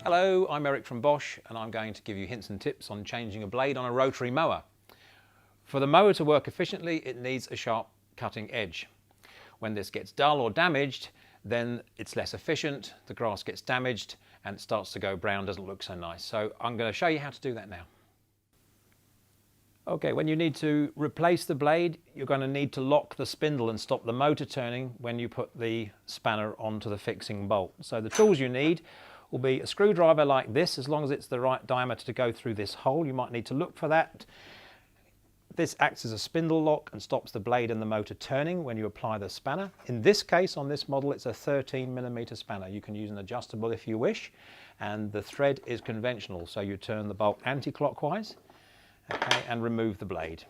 Hello, I'm Eric from Bosch and I'm going to give you hints and tips on changing a blade on a rotary mower. For the mower to work efficiently, it needs a sharp cutting edge. When this gets dull or damaged, then it's less efficient, the grass gets damaged and it starts to go brown, doesn't look so nice. So I'm going to show you how to do that now. Okay, when you need to replace the blade, you're going to need to lock the spindle and stop the motor turning when you put the spanner onto the fixing bolt. So the tools you need will be a screwdriver like this, as long as it's the right diameter to go through this hole. You might need to look for that. This acts as a spindle lock and stops the blade and the motor turning when you apply the spanner. In this case, on this model, it's a 13mm spanner. You can use an adjustable if you wish, and the thread is conventional, so you turn the bolt anti-clockwise, okay, and remove the blade.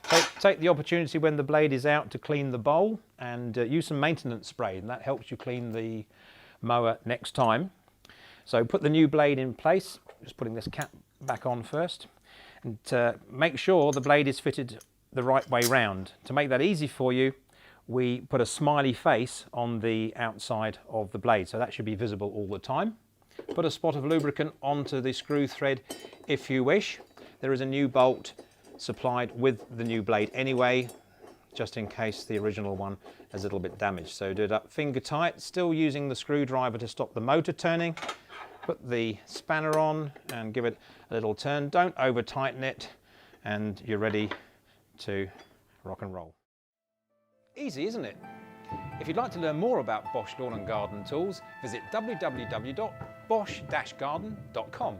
So take the opportunity when the blade is out to clean the bowl and use some maintenance spray, and that helps you clean the mower next time. So put the new blade in place, just putting this cap back on first, and make sure the blade is fitted the right way round. To make that easy for you, we put a smiley face on the outside of the blade, so that should be visible all the time. Put a spot of lubricant onto the screw thread if you wish. There is a new bolt supplied with the new blade anyway, just in case the original one is a little bit damaged. So do it up finger tight, still using the screwdriver to stop the motor turning. Put the spanner on and give it a little turn. Don't over tighten it, and you're ready to rock and roll. Easy, isn't it? If you'd like to learn more about Bosch Lawn and Garden Tools, visit www.bosch-garden.com.